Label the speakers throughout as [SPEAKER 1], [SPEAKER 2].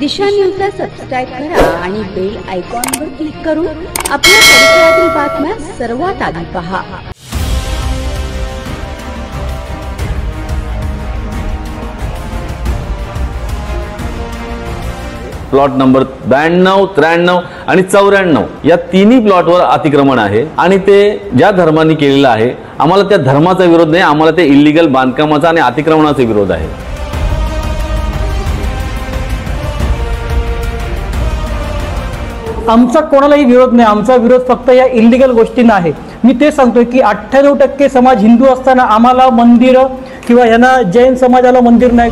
[SPEAKER 1] दिशा न्यूजला सबस्क्राईब करा आणि बेल आयकॉनवर क्लिक करून आपल्या परिसरातील बातम्या सर्वात आधी पहा।
[SPEAKER 2] प्लॉट नंबर 92, 93 आणि 94 या तिन्ही प्लॉटवर अतिक्रमण आहे आणि ते ज्या धर्मांनी केलेलं आहे, आम्हाला त्या धर्माचा विरोध नाही, आम्हाला ते इल्लीगल बांधकामाचा आणि अतिक्रमणाचा विरोध आहे।
[SPEAKER 3] आमचा कोणालाही विरोध नाही, आमचा विरोध फक्त या इल्लीगल गोष्टींना आहे। मी ते सांगतोय की 98% समाज हिंदू असताना आम्हाला मंदिर किंवा यांना जैन समाजाला मंदिर नाही।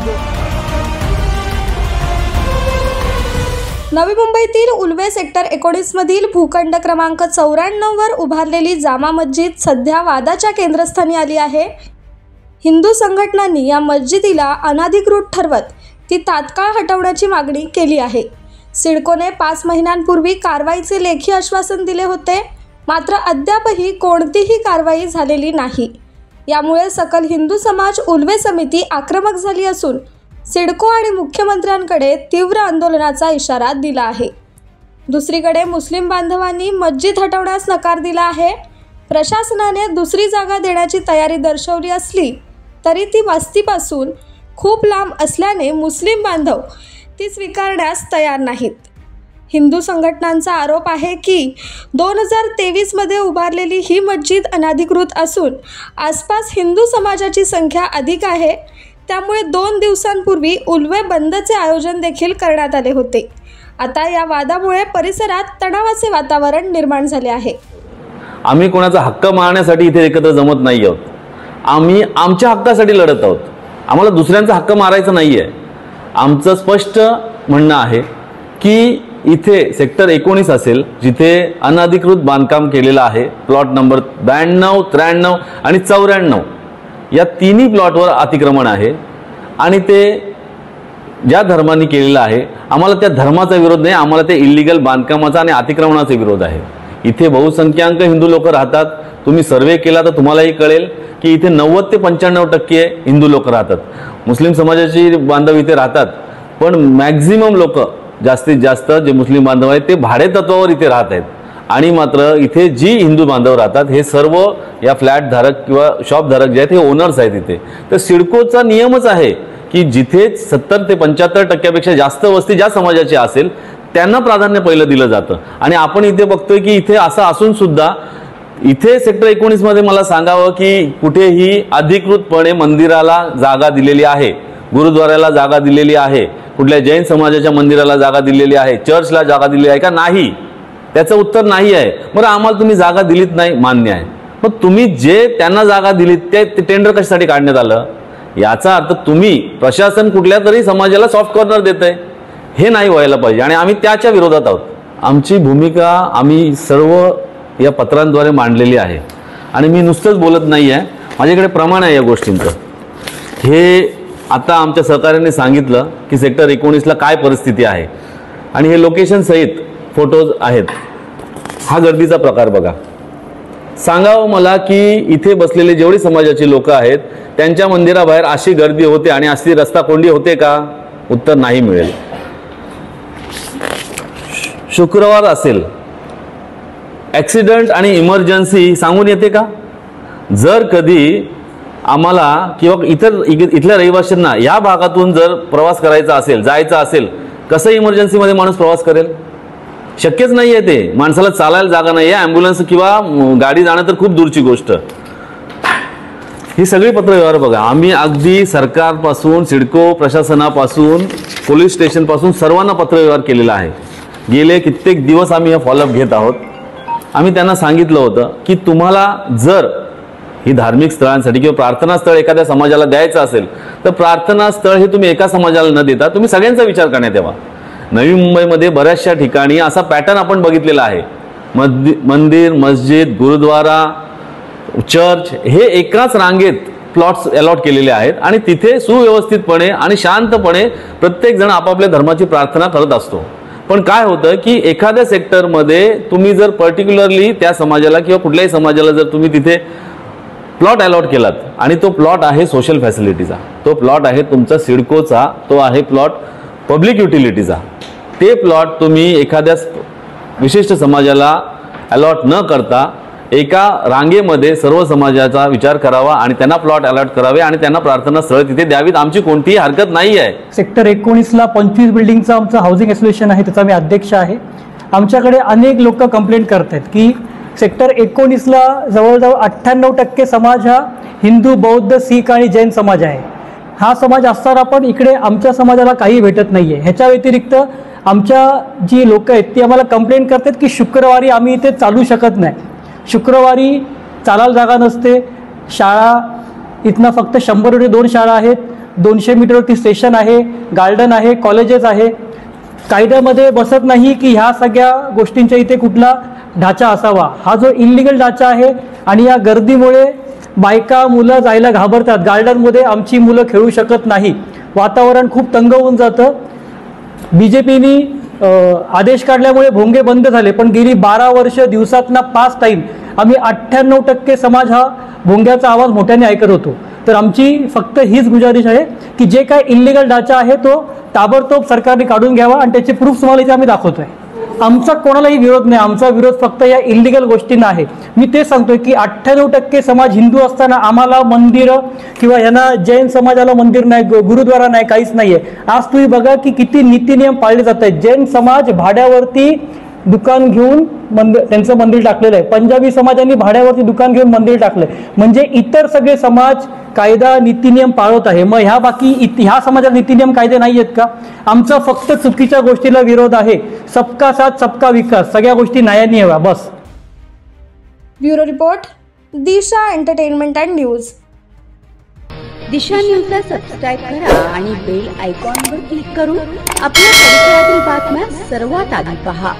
[SPEAKER 4] नवी मुंबईतील उल्वे सेक्टर 19 मधील भूखंड क्रमांक 94 वर उभारलेली जामा मस्जिद सध्या वादाच्या केंद्रस्थानी आली आहे। हिंदू संघटनांनी या मस्जिदीला अनधिकृत ठरवत ती तात्काळ हटवण्याची मागणी केली आहे। सिडकोने 5 महिन्यांपूर्वी कारवाईचे लेखी आश्वासन दिले होते, मात्र अद्यापही कोणतीही कारवाई झालेली नाही। यामुळे सकल हिंदू समाज उल्वे समिती आक्रमक झाली असून सिडको आणि मुख्यमंत्र्यांकडे तीव्र आंदोलनाचा इशारा दिला आहे। दुसरीकडे मुस्लिम बांधवांनी मस्जिद हटवण्यास नकार दिला आहे। प्रशासनाने दुसरी जागा देण्याची तयारी दर्शवली असली तरी ती वस्तीपासून खूप लांब असल्याने मुस्लिम बांधव ती स्वीकारण्यास तयार नाहीत। हिंदू संघटनांचा आरोप आहे की 2023 मध्ये उभारलेली ही मस्जिद अनधिकृत असून आसपास हिंदू समाजाची संख्या अधिक आहे, त्यामुळे 2 दिवसांपूर्वी उल्वे बंदचे आयोजन देखील करण्यात आले होते। आता या वादामुळे परिसरात तणावाचे वातावरण निर्माण झाले आहे।
[SPEAKER 2] आम्ही कोणाचा हक्क मारण्यासाठी इथे एकत्र जमत नाही आहोत, आम्ही आमच्या हक्कासाठी लढत आहोत। आम्हाला दुसऱ्यांचा हक्क मारायचा नाहीये। आमचं स्पष्ट म्हणणं आहे की इथे सेक्टर 19 असेल जिथे अनधिकृत बांधकाम केलेलं आहे, प्लॉट नंबर 92, 93 आणि 94 या तिन्ही प्लॉटवर अतिक्रमण आहे आणि ते ज्या धर्मांनी केलेलं आहे, आम्हाला त्या धर्माचा विरोध नाही, आम्हाला ते इल्लीगल बांधकामाचा आणि अतिक्रमणाचा विरोध आहे। इथे बहुसंख्याक हिंदू लोक राहतात। तुम्ही सर्वे केला तर तुम्हालाही कळेल की इथे 90 ते 95% हिंदू लोक राहतात। मुस्लिम समाजाची बांधव इथे राहतात, पण मॅक्झिमम लोक जास्तीत जास्त जे मुस्लिम बांधव आहेत ते भाडे तत्वावर इथे राहत आहेत आणि मात्र इथे जी हिंदू बांधव राहतात हे सर्व या फ्लॅट धारक किंवा शॉप धारक जे आहेत हे ओनर्स आहेत इथे। तर सिडकोचा नियमच आहे की जिथे 70 ते 75% पेक्षा जास्त वस्ती ज्या समाजाची असेल त्यांना प्राधान्य पहिलं दिलं जातं। आणि आपण इथे बघतोय की इथे असं असून सुद्धा इथे सेक्टर 19 मध्ये मला सांगावं की कुठेही अधिकृतपणे मंदिराला जागा दिलेली आहे, गुरुद्वाराला जागा दिलेली आहे, कुठल्या जैन समाजाच्या मंदिराला जागा दिलेली आहे, चर्चला जागा दिलेली आहे का? नाही, त्याचं उत्तर नाही आहे। बरं, आम्हाला तुम्ही जागा दिलीत नाही, मान्य आहे, पण तुम्ही जे त्यांना जागा दिलीत ते टेंडर कशासाठी काढण्यात आलं? याचा अर्थ तुम्ही प्रशासन कुठल्या तरी समाजाला सॉफ्ट कॉर्नर देतंय, हे नाही व्हायला पाहिजे आणि आम्ही त्याच्या विरोधात आहोत। आमची भूमिका आम्ही सर्व या पत्रांद्वारे मांडलेली आहे आणि मी नुसतंच बोलत नाही आहे, माझ्याकडे प्रमाण आहे या गोष्टींचं। हे आता आमच्या सहकार्याने सांगितलं की सेक्टर 19ला काय परिस्थिती आहे आणि हे लोकेशन सहित फोटोज आहेत। हा गर्दीचा प्रकार बघा। सांगावं मला की इथे बसलेले जेवढे समाजाचे लोक आहेत त्यांच्या मंदिराबाहेर अशी गर्दी होते आणि अशी रस्ता कोंडी होते का? उत्तर नाही मिळेल। शुक्रवार असेल, ॲक्सिडेंट आणि इमर्जन्सी सांगून येते का? जर कधी आम्हाला किंवा इथल्या रहिवाशांना या भागातून जर प्रवास करायचा असेल, जायचा असेल, कसं इमर्जन्सीमध्ये माणूस प्रवास करेल? शक्यच नाही आहे ते। माणसाला चालायला जागा नाही आहे, ॲम्ब्युलन्स किंवा गाडी जाणं तर खूप दूरची गोष्ट। ही सगळी पत्रव्यवहार बघा। आम्ही अगदी सरकारपासून, सिडको प्रशासनापासून, पोलीस स्टेशनपासून सर्वांना पत्रव्यवहार केलेला आहे। गेले कित्येक दिवस आम्ही हे फॉलोअप घेत आहोत। आम्ही त्यांना सांगितलं होतं की तुम्हाला जर ही धार्मिक स्थळांसाठी किंवा प्रार्थना स्थळ एखाद्या समाजाला द्यायचं असेल तर प्रार्थना स्थळ हे तुम्ही एका समाजाला न देता तुम्ही सगळ्यांचा विचार करण्यात यावा। नवी मुंबईमध्ये बऱ्याचशा ठिकाणी असा पॅटर्न आपण बघितलेला आहे। मंदिर, मस्जिद, गुरुद्वारा, चर्च हे एकाच रांगेत प्लॉट्स अलॉट केलेले आहेत आणि तिथे सुव्यवस्थितपणे आणि शांतपणे प्रत्येक जण आपापल्या धर्माची प्रार्थना करत असतो। पण काय होतं की एखाद्या सेक्टरमध्ये तुम्ही जर पर्टिक्युलरली त्या समाजाला किंवा कुठल्याही समाजाला जर तुम्ही तिथे प्लॉट अलॉट केलात आणि तो प्लॉट आहे सोशल फॅसिलिटीचा, तो प्लॉट आहे तुमचा सिडकोचा, तो आहे प्लॉट पब्लिक युटिलिटीचा, ते प्लॉट तुम्ही एखाद्या विशिष्ट समाजाला अलॉट न करता एका रांगेमध्ये सर्व समाजाचा विचार करावा आणि त्यांना प्लॉट अलॉट करावे आणि त्यांना प्रार्थना स्थळ तिथे द्यावीत. आमची कोणतीही हरकत नाही आहे.
[SPEAKER 3] सेक्टर 19ला 25 बिल्डिंगचं आमचं हाऊसिंग असोसिएशन आहे, त्याचा मी अध्यक्ष आहे. आमच्याकडे अनेक लोक कंप्लेंट करतात की सेक्टर 19ला जवळजवळ 98% समाज हा हिंदू, बौद्ध, शीख आणि जैन समाज आहे. हा समाज असताना पण इकडे आमच्या समाजाला काही भेटत नाही आहे. ह्याच्या व्यतिरिक्त आमच्या जी लोक आहेत ती आम्हाला कंप्लेंट करतात की शुक्रवारी आम्ही इथे चालू शकत नाही. शुक्रवारी चालायला जागा नसते. शाळा इथनं फक्त 100 2 शाळा आहेत, 200 मीटरवरती स्टेशन आहे, गार्डन आहे, कॉलेजेस आहे. कायद्यामध्ये बसत नाही की ह्या सगळ्या गोष्टींच्या इथे कुठला ढाचा असावा. हा जो इल्लिगल ढाचा आहे आणि या गर्दीमुळे बायका मुलं जायला घाबरतात. गार्डनमध्ये आमची मुलं खेळू शकत नाही. वातावरण खूप तंग होऊन जातं. BJPनी आदेश काढल्यामुळे भोंगे बंद झाले, पण गेली 12 वर्ष दिवसातना 5 टाईम आम्ही 98% समाज हा भोंग्याचा आवाज मोठ्याने ऐकत होतो. तर आमची फक्त हीच गुजारिश आहे की जे काय इल्लिगल ढाचा आहे तो ताबडतोब सरकारने काढून घ्यावा आणि त्याचे प्रूफ तुम्हाला इथे आम्ही दाखवतोय. आमचा कोणालाही विरोध नाही. आमचा विरोध फक्त या इल्लिगल गोष्टींना आहे. मी ते सांगतोय की 98% समाज हिंदू असताना आम्हाला मंदिरं किंवा यांना जैन समाजाला मंदिर नाही, गुरुद्वारा नाही, काहीच नाहीये. आज तुम्ही बघा की किती नीती नियम पाळले जात आहेत. जैन समाज भाड्यावरती दुकान घेऊन त्यांचं मंदिर टाकलेलं आहे. पंजाबी समाजांनी भाड्यावरती दुकान घेऊन मंदिर टाकलंय. म्हणजे इतर सगळे समाज कायदा नीतिनियम पाळत आहे. मग ह्या समाजाला नीतिनियम कायदे नाही आहेत का? आमचा फक्त चुकीच्या गोष्टीला विरोध आहे. सबका साथ सबका विकास, सगळ्या गोष्टी न्यायाने हव्या बस.
[SPEAKER 4] Bureau report, Disha entertainment and news.
[SPEAKER 1] Disha न्यूजला सबस्क्राईब करा आणि बेल आयकॉनवर क्लिक करून आपल्या परिसरातील बातम्या सर्वात आधी पहा.